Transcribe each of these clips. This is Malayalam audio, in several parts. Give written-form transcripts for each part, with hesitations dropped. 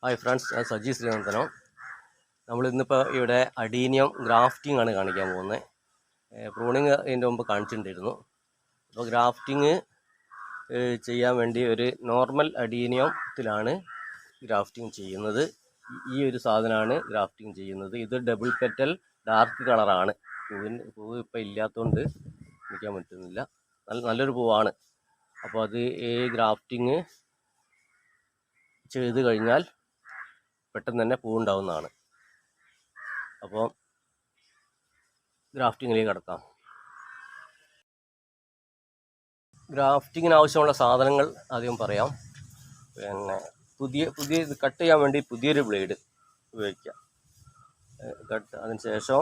ഹായ് ഫ്രണ്ട്സ്, ഞാൻ സജി ശ്രീനന്ദനം. നമ്മളിന്നിപ്പോൾ ഇവിടെ അഡീനിയം ഗ്രാഫ്റ്റിംഗ് ആണ് കാണിക്കാൻ പോകുന്നത്. പ്രൂണിങ് ഇതിൻ്റെ മുമ്പ് കാണിച്ചിട്ടുണ്ടായിരുന്നു. അപ്പോൾ ഗ്രാഫ്റ്റിംഗ് ചെയ്യാൻ വേണ്ടി ഒരു നോർമൽ അഡീനിയത്തിലാണ് ഗ്രാഫ്റ്റിംഗ് ചെയ്യുന്നത്. ഈ ഒരു സാധനമാണ് ഗ്രാഫ്റ്റിംഗ് ചെയ്യുന്നത്. ഇത് ഡബിൾ പെറ്റൽ ഡാർക്ക് കളറാണ്. പൂവ് ഇപ്പോൾ ഇല്ലാത്തതുകൊണ്ട് നിൽക്കാൻ പറ്റുന്നില്ല. നല്ലൊരു പൂവാണ്. അപ്പോൾ അത് ഈ ഗ്രാഫ്റ്റിംഗ് ചെയ്ത് കഴിഞ്ഞാൽ പെട്ടെന്ന് തന്നെ പൂവുണ്ടാവുന്നതാണ്. അപ്പോൾ ഗ്രാഫ്റ്റിങ്ങിലേക്ക് കടക്കാം. ഗ്രാഫ്റ്റിങ്ങിന് ആവശ്യമുള്ള സാധനങ്ങൾ ആദ്യം പറയാം. പുതിയ ഇത് കട്ട് ചെയ്യാൻ വേണ്ടി പുതിയൊരു ബ്ലേഡ് ഉപയോഗിക്കാം. അതിനുശേഷം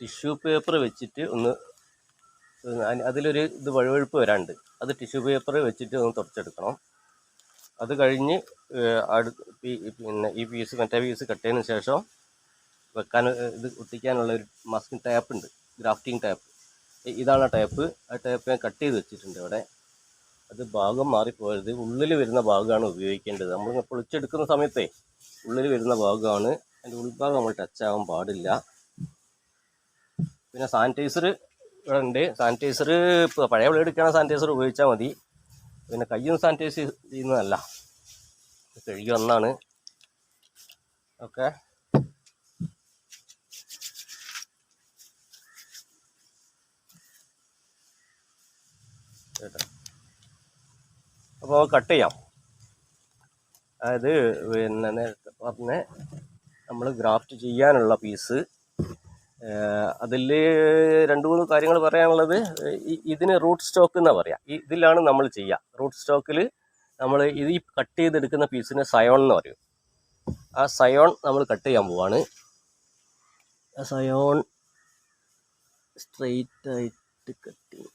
ടിഷ്യൂ പേപ്പർ വെച്ചിട്ട് അതിലൊരു വഴുവഴുപ്പ് വരാനുണ്ട്. അത് ടിഷ്യൂ പേപ്പർ വെച്ചിട്ട് ഒന്ന് തുടച്ചെടുക്കണം. അത് കഴിഞ്ഞ് ഈ മറ്റേ പീസ് കട്ട് ചെയ്തതിന് ശേഷം ഇത് ഒട്ടിക്കാനുള്ള ഒരു മാസ്കിംഗ് ടാപ്പ് ഉണ്ട്, ഗ്രാഫ്റ്റിംഗ് ടാപ്പ്. ഇതാണ് ടാപ്പ്. ആ ടാപ്പ് ഞാൻ കട്ട് ചെയ്ത് വെച്ചിട്ടുണ്ട് ഇവിടെ. അത് ഭാഗം മാറിപ്പോയത്. ഉള്ളിൽ വരുന്ന ഭാഗമാണ് ഉപയോഗിക്കേണ്ടത്. നമ്മൾ പൊളിച്ചെടുക്കുന്ന സമയത്തേ ഉള്ളിൽ വരുന്ന ഭാഗമാണ്. അതിൻ്റെ ഉൾഭാഗം നമ്മൾ ടച്ച് ആവാൻ പാടില്ല. പിന്നെ സാനിറ്റൈസർ ഇവിടെ ഉണ്ട്. സാനിറ്റൈസർ ഇപ്പോൾ പഴയ ബ്ലേഡ് എടുക്കുകയാണെങ്കിൽ സാനിറ്റൈസർ ഉപയോഗിച്ചാൽ മതി. പിന്നെ കയ്യൊന്നും സാനിറ്റൈസ് ചെയ്യുന്നതല്ല, കഴുകി വന്നാണ്. ഓക്കെ, അപ്പോൾ കട്ട് ചെയ്യാം. അതായത് നേരത്തെ പറഞ്ഞ നമ്മൾ ഗ്രാഫ്റ്റ് ചെയ്യാനുള്ള പീസ്, അതിൽ 2-3 കാര്യങ്ങൾ പറയാനുള്ളത്. ഇതിന് റൂട്ട് സ്റ്റോക്ക് എന്നാണ് പറയുക. ഇതിലാണ് നമ്മൾ ചെയ്യുക. റൂട്ട് സ്റ്റോക്കിൽ നമ്മൾ ഈ കട്ട് ചെയ്തെടുക്കുന്ന പീസിന് സയോൺ എന്ന് പറയും. ആ സയോൺ നമ്മൾ കട്ട് ചെയ്യാൻ പോവാണ്. ആ സയോൺ സ്ട്രെയിറ്റ് ആയിട്ട് കട്ട് ചെയ്യും.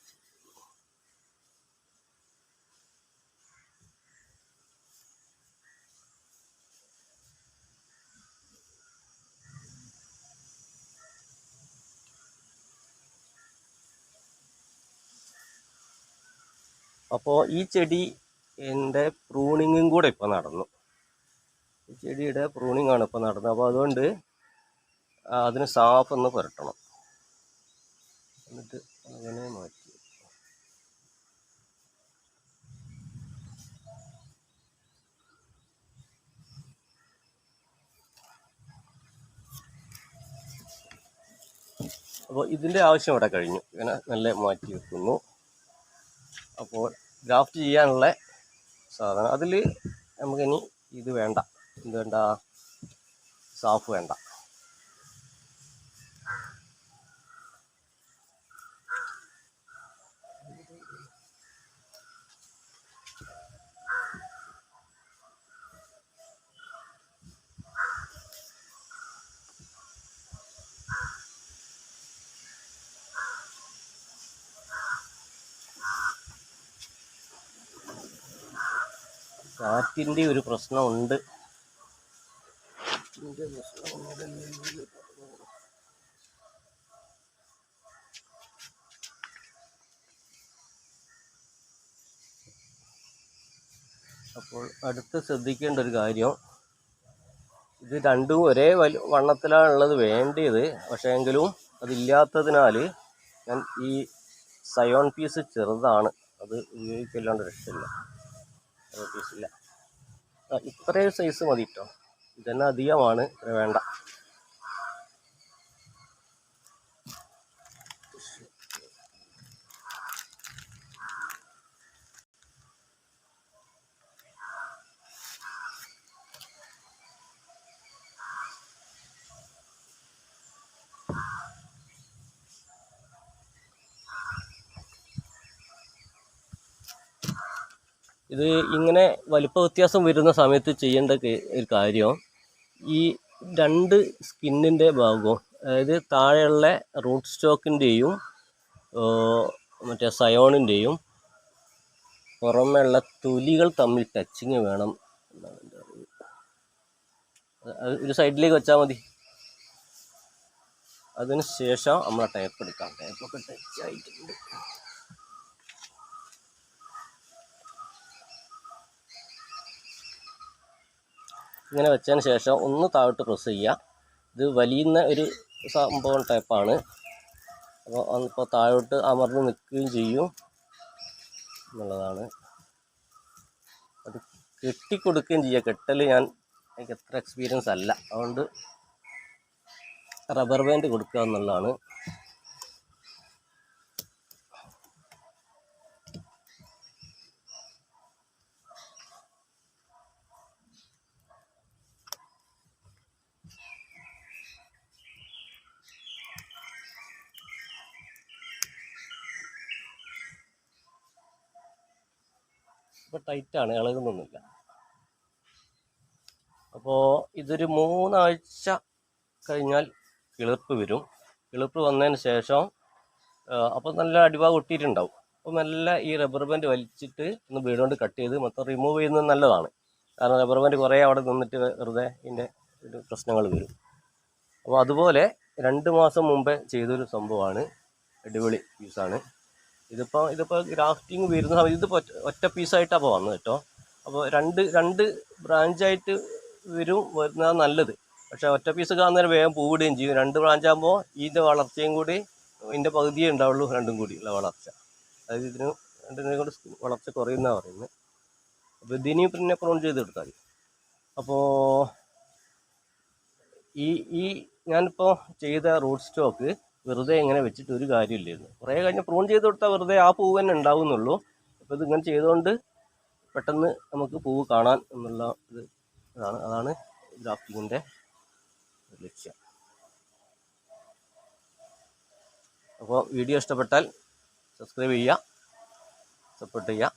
അപ്പോൾ ഈ ചെടിൻ്റെ പ്രൂണിങ്ങും കൂടെ ഇപ്പോൾ നടന്നു. ഈ ചെടിയുടെ പ്രൂണിങ് ആണ് ഇപ്പോൾ നടന്നത്. അപ്പോൾ അതുകൊണ്ട് അതിന് സാഫ് ഒന്ന് പുരട്ടണം. എന്നിട്ട് അങ്ങനെ മാറ്റി. അപ്പോൾ ഇതിൻ്റെ ആവശ്യം ഇവിടെ കഴിഞ്ഞു. ഇങ്ങനെ നല്ല മാറ്റി വെക്കുന്നു. അപ്പോൾ ഗ്രാഫ്റ്റ് ചെയ്യാനുള്ള സാധനം അതിൽ നമുക്കിനി ഇത് വേണ്ട. ഇത് വേണ്ട, സാഫ് വേണ്ട. കാറ്റിൻ്റെ ഒരു പ്രശ്നമുണ്ട്. അപ്പോൾ അടുത്ത് ശ്രദ്ധിക്കേണ്ട ഒരു കാര്യം, ഇത് രണ്ടും ഒരേ വണ്ണത്തിലാണുള്ളത് വേണ്ടിയത്. പക്ഷേ എങ്കിലും അതില്ലാത്തതിനാൽ ഞാൻ ഈ സയോൺ പീസ് ചെറുതാണ്, അത് ഉപയോഗിക്കല്ലാണ്ട് രക്ഷയില്ല. പീസില്ല, ഇത്രയും സൈസ് മതി കേട്ടോ. ഇതന്നെ അധികമാണ്, ഇത്ര വേണ്ട. ഇത് ഇങ്ങനെ വലിപ്പ വ്യത്യാസം വരുന്ന സമയത്ത് ചെയ്യേണ്ട ഒരു കാര്യം, ഈ 2 സ്കിന്നിൻ്റെ ഭാഗവും, അതായത് താഴെയുള്ള റൂട്ട് സ്റ്റോക്കിൻ്റെയും മറ്റേ സയോണിൻ്റെയും പുറമേയുള്ള തൊലികൾ തമ്മിൽ ടച്ചിങ് വേണം എന്നാണ് എൻ്റെ അറിവ്. ഒരു സൈഡിലേക്ക് വെച്ചാൽ മതി. അതിന് ശേഷം നമ്മൾ ടേപ്പ് എടുക്കാം. ടേപ്പൊക്കെ ടച്ച് ആയിട്ടുണ്ട്. ഇങ്ങനെ വെച്ചതിന് ശേഷം ഒന്ന് താഴോട്ട് പ്രസ് ചെയ്യുക. ഇത് വലിയുന്ന ഒരു സംഭവം ടൈപ്പാണ്. അപ്പോൾ താഴോട്ട് അമർന്ന് നിൽക്കുകയും ചെയ്യും എന്നുള്ളതാണ്. അത് കെട്ടിക്കൊടുക്കുകയും ചെയ്യുക. കെട്ടൽ എനിക്ക് അത്ര എക്സ്പീരിയൻസ് അല്ല, അതുകൊണ്ട് റബ്ബർ ബാൻഡ് കൊടുക്കുക എന്നുള്ളതാണ്. ഇപ്പോൾ ടൈറ്റാണ്, ഇളകുന്നൊന്നുമില്ല. അപ്പോൾ ഇതൊരു 3 ആഴ്ച കഴിഞ്ഞാൽ കിളിർപ്പ് വരും. കിളിർപ്പ് വന്നതിന് ശേഷം അപ്പോൾ നല്ല അടിഭാഗം ഒട്ടിയിട്ടുണ്ടാവും. അപ്പോൾ നല്ല ഈ റബ്ബർ ബാൻഡ് വലിച്ചിട്ട് ഒന്ന് ബ്ലേഡ് കൊണ്ട് കട്ട് ചെയ്ത് മൊത്തം റിമൂവ് ചെയ്യുന്നത് നല്ലതാണ്. കാരണം റബ്ബർ ബാൻഡ് കുറേ അവിടെ നിന്നിട്ട് വെറുതെ ഇതിൻ്റെ ഒരു പ്രശ്നങ്ങൾ വരും. അപ്പോൾ അതുപോലെ 2 മാസം മുമ്പേ ചെയ്തൊരു സംഭവമാണ്. അടിപൊളി പീസാണ്. ഇതിപ്പോൾ ഗ്രാഫ്റ്റിംഗ് വരുന്ന സമയത്ത് ഇതിപ്പോൾ ഒറ്റ പീസായിട്ടാണ് അപ്പോൾ വന്നത് കേട്ടോ. അപ്പോൾ രണ്ട് ബ്രാഞ്ചായിട്ട് വരുന്നതാണ് നല്ലത്. പക്ഷേ ഒറ്റ പീസ് കാണുന്നേരം വേഗം പൂവിടുകയും ചെയ്യും. 2 ബ്രാഞ്ചാകുമ്പോൾ ഇതിൻ്റെ വളർച്ചയും കൂടി ഇതിൻ്റെ പകുതിയേ ഉണ്ടാവുള്ളൂ, രണ്ടും കൂടി ഉള്ള വളർച്ച. അതായത് രണ്ടിനെ കൊണ്ട് വളർച്ച കുറയുന്നതാണ് പറയുന്നത്. അപ്പോൾ ഇതിനെയും പിന്നെ പ്രൂൺ ചെയ്തെടുത്താൽ മതി. അപ്പോൾ ഈ ഞാനിപ്പോൾ ചെയ്ത റൂട്ട് സ്റ്റോക്ക് വെറുതെ ഇങ്ങനെ വെച്ചിട്ട് ഒരു കാര്യമില്ലായിരുന്നു. കുറേ കഴിഞ്ഞ് പ്രൂൺ ചെയ്ത് കൊടുത്താൽ വെറുതെ ആ പൂവ് തന്നെ ഉണ്ടാവുന്നുള്ളൂ. അപ്പോൾ ഇതിങ്ങനെ ചെയ്തുകൊണ്ട് പെട്ടെന്ന് നമുക്ക് പൂവ് കാണാൻ എന്നുള്ള അതാണ് ഗ്രാഫ്റ്റിങ്ങിൻ്റെ ലക്ഷ്യം. അപ്പോൾ വീഡിയോ ഇഷ്ടപ്പെട്ടാൽ സബ്സ്ക്രൈബ് ചെയ്യുക, സപ്പോർട്ട് ചെയ്യുക.